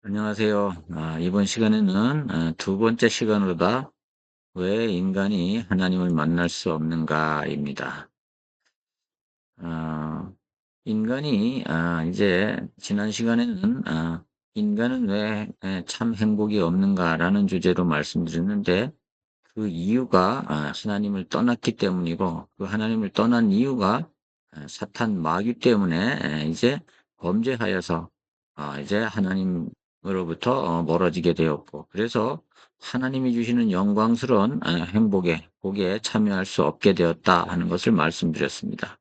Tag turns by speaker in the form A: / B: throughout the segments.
A: 안녕하세요. 이번 시간에는 두 번째 시간으로다 왜 인간이 하나님을 만날 수 없는가입니다. 어, 인간이 이제 지난 시간에는 인간은 왜 참 행복이 없는가라는 주제로 말씀드렸는데 그 이유가 하나님을 떠났기 때문이고 그 하나님을 떠난 이유가 사탄 마귀 때문에 이제 범죄하여서 이제 하나님으로부터 멀어지게 되었고 그래서 하나님이 주시는 영광스러운 행복에 복에 참여할 수 없게 되었다 하는 것을 말씀드렸습니다.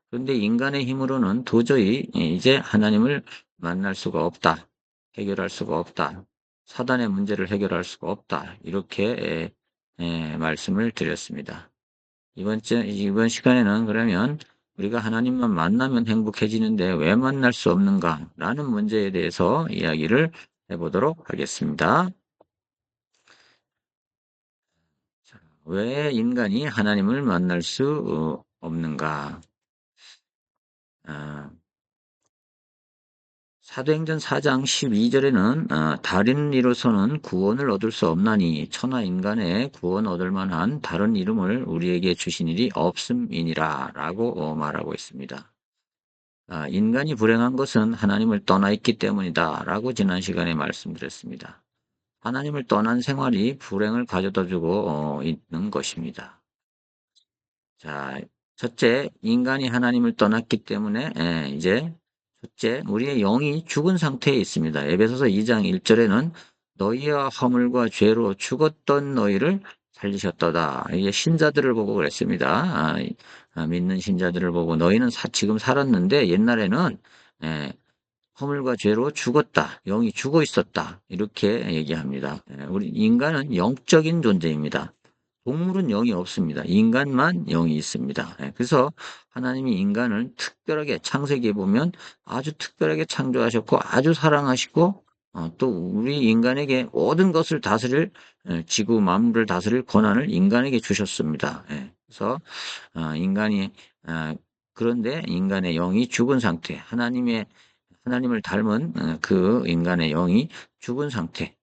A: 그런데 인간의 힘으로는 도저히 이제 하나님을 만날 수가 없다. 해결할 수가 없다. 사단의 문제를 해결할 수가 없다. 이렇게 말씀을 드렸습니다. 이번 시간에는 그러면 우리가 하나님만 만나면 행복해지는데 왜 만날 수 없는가라는 문제에 대해서 이야기를 해보도록 하겠습니다. 자, 왜 인간이 하나님을 만날 수 없는가? 아, 사도행전 4장 12절에는 다른 이로서는 구원을 얻을 수 없나니 천하 인간의 구원 얻을 만한 다른 이름을 우리에게 주신 일이 없음이니라 라고 말하고 있습니다. 인간이 불행한 것은 하나님을 떠나 있기 때문이다 라고 지난 시간에 말씀드렸습니다. 하나님을 떠난 생활이 불행을 가져다 주고 있는 것입니다. 자, 첫째, 인간이 하나님을 떠났기 때문에 이제 첫째, 우리의 영이 죽은 상태에 있습니다. 에베소서 2장 1절에는 너희와 허물과 죄로 죽었던 너희를 살리셨도다. 이게 신자들을 보고 그랬습니다. 믿는 신자들을 보고 너희는 지금 살았는데 옛날에는 예, 허물과 죄로 죽었다. 영이 죽어 있었다. 이렇게 얘기합니다. 우리 인간은 영적인 존재입니다. 동물은 영이 없습니다. 인간만 영이 있습니다. 그래서 하나님이 인간을 특별하게 창세기에 보면 아주 특별하게 창조하셨고 아주 사랑하시고 또 우리 인간에게 모든 것을 다스릴 지구 만물을 다스릴 권한을 인간에게 주셨습니다. 그래서 인간이 그런데 인간의 영이 죽은 상태, 하나님을 닮은 그 인간의 영이 죽은 상태,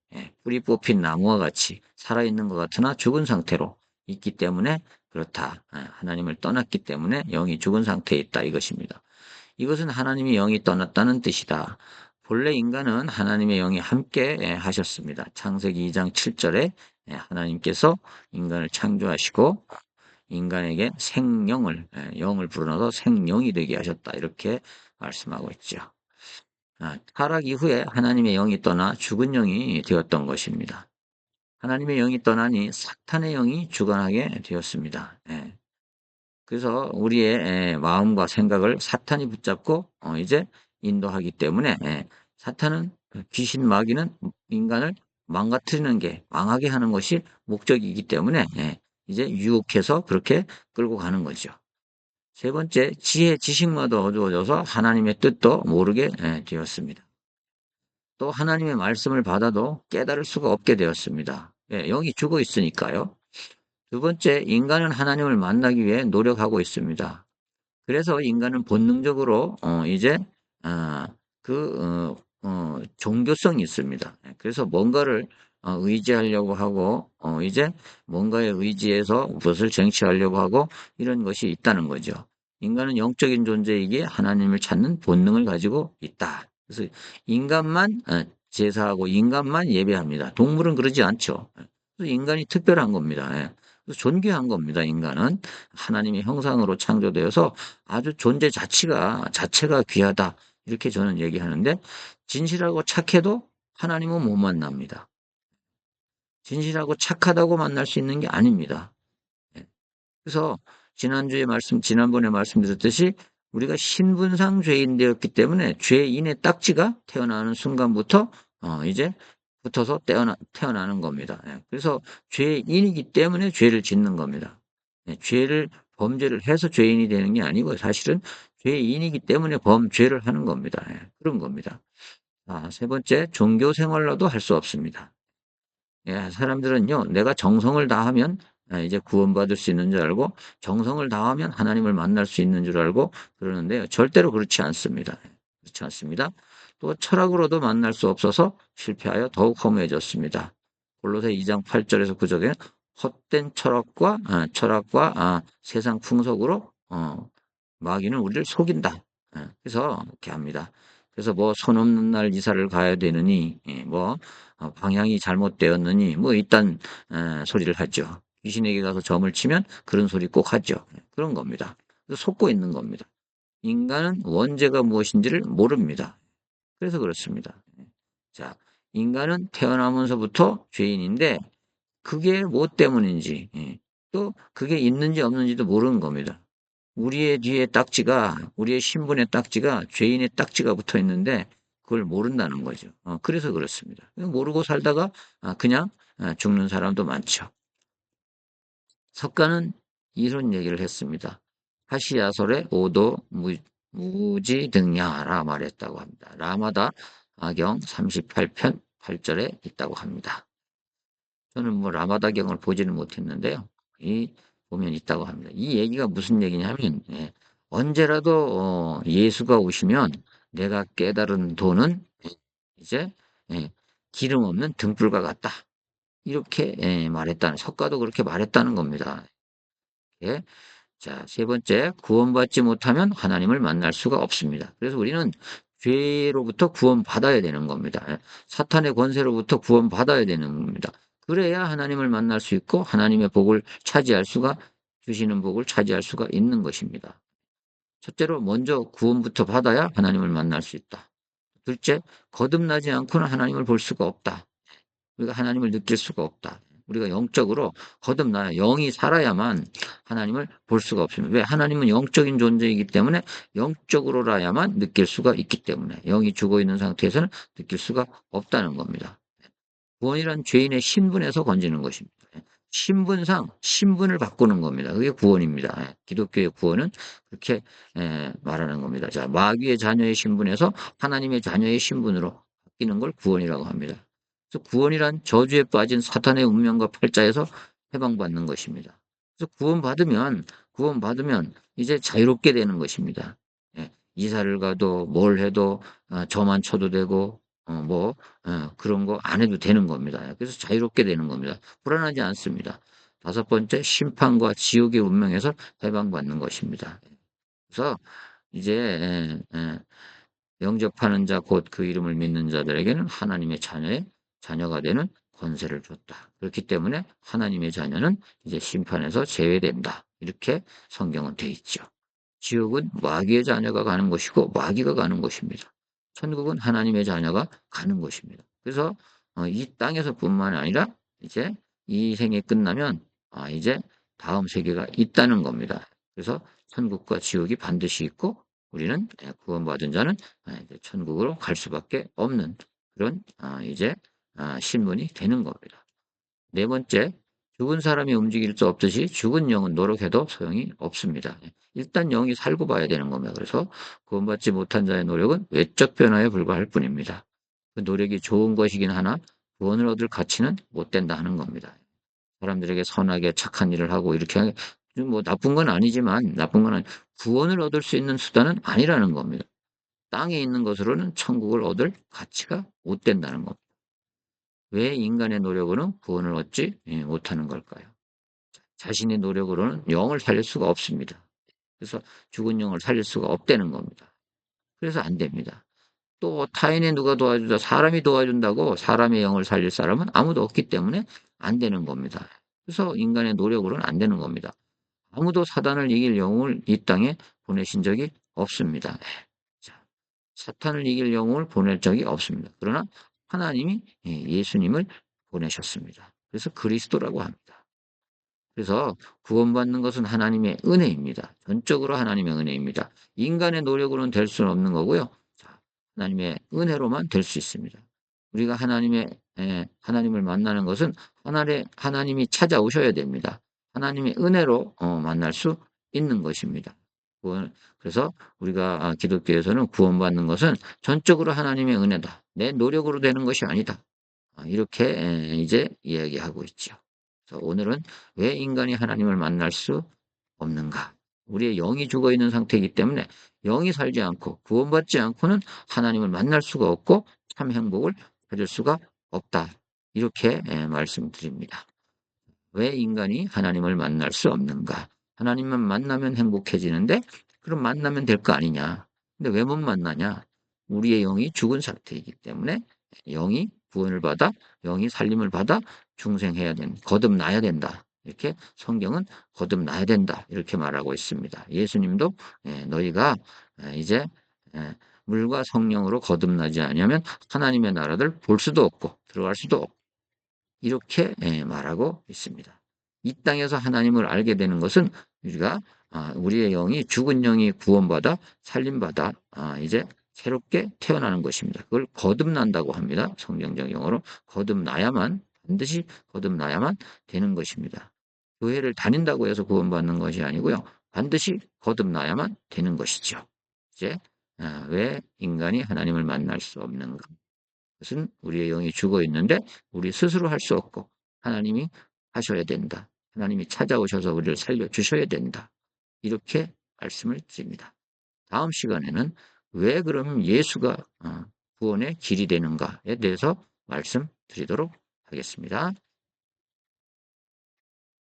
A: 뿌리 뽑힌 나무와 같이 살아있는 것 같으나 죽은 상태로 있기 때문에 그렇다. 하나님을 떠났기 때문에 영이 죽은 상태에 있다 이것입니다. 이것은 하나님의 영이 떠났다는 뜻이다. 본래 인간은 하나님의 영이 함께 하셨습니다. 창세기 2장 7절에 하나님께서 인간을 창조하시고 인간에게 영을 불어넣어서 생명이 되게 하셨다. 이렇게 말씀하고 있죠. 타락 이후에 하나님의 영이 떠나 죽은 영이 되었던 것입니다. 하나님의 영이 떠나니 사탄의 영이 주관하게 되었습니다. 그래서 우리의 마음과 생각을 사탄이 붙잡고 이제 인도하기 때문에 사탄은 귀신 마귀는 인간을 망가뜨리는 게 망하게 하는 것이 목적이기 때문에 이제 유혹해서 그렇게 끌고 가는 거죠. 세 번째, 지식마다 어두워져서 하나님의 뜻도 모르게 되었습니다. 또 하나님의 말씀을 받아도 깨달을 수가 없게 되었습니다. 영이 죽어 있으니까요. 두 번째, 인간은 하나님을 만나기 위해 노력하고 있습니다. 그래서 인간은 본능적으로 이제 아, 종교성이 있습니다. 그래서 뭔가를 의지하려고 하고 이제 뭔가에 의지해서 무엇을 쟁취하려고 하고 이런 것이 있다는 거죠. 인간은 영적인 존재이기에 하나님을 찾는 본능을 가지고 있다. 그래서 인간만 제사하고 인간만 예배합니다. 동물은 그러지 않죠. 그래서 인간이 특별한 겁니다. 그래서 존귀한 겁니다. 인간은 하나님의 형상으로 창조되어서 아주 존재 자체가 귀하다. 이렇게 저는 얘기하는데 진실하고 착해도 하나님은 못 만납니다. 진실하고 착하다고 만날 수 있는 게 아닙니다. 예. 그래서 지난번에 말씀드렸듯이 우리가 신분상 죄인 되었기 때문에 죄인의 딱지가 태어나는 순간부터 이제 붙어서 태어나는 겁니다. 그래서 죄인이기 때문에 죄를 짓는 겁니다. 범죄를 해서 죄인이 되는 게 아니고 사실은 죄인이기 때문에 죄를 하는 겁니다. 그런 겁니다. 세 번째, 종교 생활로도 할 수 없습니다. 사람들은요, 내가 정성을 다하면 이제 구원받을 수 있는 줄 알고, 정성을 다하면 하나님을 만날 수 있는 줄 알고 그러는데요. 절대로 그렇지 않습니다. 그렇지 않습니다. 또 철학으로도 만날 수 없어서 실패하여 더욱 허무해졌습니다. 골로새 2장 8절에서 9절에 헛된 철학과 세상 풍속으로 마귀는 우리를 속인다. 그래서 이렇게 합니다. 그래서 뭐 손 없는 날 이사를 가야 되느니 뭐 방향이 잘못되었느니 뭐 이딴 소리를 하죠. 귀신에게 가서 점을 치면 그런 소리 꼭 하죠. 그런 겁니다. 그래서 속고 있는 겁니다. 인간은 원죄가 무엇인지를 모릅니다. 그래서 그렇습니다. 자, 인간은 태어나면서부터 죄인인데 그게 뭐 때문인지 또 그게 있는지 없는지도 모르는 겁니다. 우리의 뒤에 우리의 신분의 딱지가 죄인의 딱지가 붙어 있는데 그걸 모른다는 거죠. 그래서 그렇습니다. 모르고 살다가 그냥 죽는 사람도 많죠. 석가는 이런 얘기를 했습니다. 하시야설의 오도 무지등야라 말했다고 합니다. 라마다 아경 38편 8절에 있다고 합니다. 저는 뭐 라마다경을 보지는 못했는데요. 보면 있다고 합니다. 이 얘기가 무슨 얘기냐면 언제라도 예수가 오시면 내가 깨달은 도는 이제 예, 기름 없는 등불과 같다. 이렇게 석가도 그렇게 말했다는 겁니다. 예. 자, 세 번째, 구원받지 못하면 하나님을 만날 수가 없습니다. 그래서 우리는 죄로부터 구원받아야 되는 겁니다. 사탄의 권세로부터 구원받아야 되는 겁니다. 그래야 하나님을 만날 수 있고 하나님의 복을 주시는 복을 차지할 수가 있는 것입니다. 첫째로 먼저 구원부터 받아야 하나님을 만날 수 있다. 둘째, 거듭나지 않고는 하나님을 볼 수가 없다. 우리가 하나님을 느낄 수가 없다. 우리가 영적으로 거듭나야 영이 살아야만 하나님을 볼 수가 없습니다. 왜? 하나님은 영적인 존재이기 때문에 영적으로라야만 느낄 수가 있기 때문에 영이 죽어 있는 상태에서는 느낄 수가 없다는 겁니다. 구원이란 죄인의 신분에서 건지는 것입니다. 신분을 바꾸는 겁니다. 그게 구원입니다. 기독교의 구원은 그렇게 말하는 겁니다. 자, 마귀의 자녀의 신분에서 하나님의 자녀의 신분으로 바뀌는 걸 구원이라고 합니다. 그래서 구원이란 저주에 빠진 사탄의 운명과 팔자에서 해방받는 것입니다. 그래서 구원받으면 이제 자유롭게 되는 것입니다. 이사를 가도 뭘 해도 저만 쳐도 되고 그런 거 안 해도 되는 겁니다. 그래서 자유롭게 되는 겁니다. 불안하지 않습니다. 다섯 번째, 심판과 지옥의 운명에서 해방받는 것입니다. 그래서 이제 영접하는 자 곧 그 이름을 믿는 자들에게는 하나님의 자녀가 되는 권세를 줬다. 그렇기 때문에 하나님의 자녀는 이제 심판에서 제외된다. 이렇게 성경은 돼 있죠. 지옥은 마귀의 자녀가 가는 것이고 마귀가 가는 것입니다. 천국은 하나님의 자녀가 가는 것입니다. 그래서 이 땅에서뿐만 아니라 이제 이 생이 끝나면 이제 다음 세계가 있다는 겁니다. 그래서 천국과 지옥이 반드시 있고 우리는 구원받은 자는 이제 천국으로 갈 수밖에 없는 그런 이제 신분이 되는 겁니다. 네 번째, 죽은 사람이 움직일 수 없듯이 죽은 영은 노력해도 소용이 없습니다. 일단 영이 살고 봐야 되는 겁니다. 그래서 구원받지 못한 자의 노력은 외적 변화에 불과할 뿐입니다. 그 노력이 좋은 것이긴 하나 구원을 얻을 가치는 못 된다 하는 겁니다. 사람들에게 선하게 착한 일을 하고 이렇게 뭐 나쁜 건 아니지만 구원을 얻을 수 있는 수단은 아니라는 겁니다. 땅에 있는 것으로는 천국을 얻을 가치가 못 된다는 겁니다. 왜 인간의 노력으로는 구원을 얻지 못하는 걸까요? 자신의 노력으로는 영을 살릴 수가 없습니다. 그래서 죽은 영을 살릴 수가 없다는 겁니다. 그래서 안 됩니다. 또 타인의 누가 도와주다 사람이 도와준다고 사람의 영을 살릴 사람은 아무도 없기 때문에 안 되는 겁니다. 그래서 인간의 노력으로는 안 되는 겁니다. 아무도 사단을 이길 영웅을 이 땅에 보내신 적이 없습니다. 자, 사탄을 이길 영웅을 보낼 적이 없습니다. 그러나 하나님이 예수님을 보내셨습니다. 그래서 그리스도라고 합니다. 그래서 구원받는 것은 하나님의 은혜입니다. 전적으로 하나님의 은혜입니다. 인간의 노력으로는 될 수는 없는 거고요. 자, 하나님의 은혜로만 될 수 있습니다. 우리가 하나님을 만나는 것은 하나님이 찾아오셔야 됩니다. 하나님의 은혜로 만날 수 있는 것입니다. 그래서 우리가 기독교에서는 구원받는 것은 전적으로 하나님의 은혜다. 내 노력으로 되는 것이 아니다. 이렇게 이제 이야기하고 있죠. 그래서 오늘은 왜 인간이 하나님을 만날 수 없는가? 우리의 영이 죽어 있는 상태이기 때문에 영이 살지 않고 구원받지 않고는 하나님을 만날 수가 없고 참 행복을 가질 수가 없다. 이렇게 말씀드립니다. 왜 인간이 하나님을 만날 수 없는가? 하나님만 만나면 행복해지는데 그럼 만나면 될 거 아니냐? 근데 왜 못 만나냐? 우리의 영이 죽은 상태이기 때문에 영이 구원을 받아 영이 살림을 받아 중생해야 거듭나야 된다. 이렇게 성경은 거듭나야 된다. 이렇게 말하고 있습니다. 예수님도 너희가 이제 물과 성령으로 거듭나지 않으면 하나님의 나라를 볼 수도 없고 들어갈 수도 없고 이렇게 말하고 있습니다. 이 땅에서 하나님을 알게 되는 것은 우리가 우리의 영이 죽은 영이 구원받아 살림받아 이제 새롭게 태어나는 것입니다. 그걸 거듭난다고 합니다. 성경적 용어로 거듭나야만 반드시 거듭나야만 되는 것입니다. 교회를 다닌다고 해서 구원받는 것이 아니고요. 반드시 거듭나야만 되는 것이죠. 이제 왜 인간이 하나님을 만날 수 없는가? 그것은 우리의 영이 죽어 있는데 우리 스스로 할 수 없고 하나님이 하셔야 된다. 하나님이 찾아오셔서 우리를 살려주셔야 된다. 이렇게 말씀을 드립니다. 다음 시간에는 왜 그럼 예수가 구원의 길이 되는가에 대해서 말씀드리도록 하겠습니다.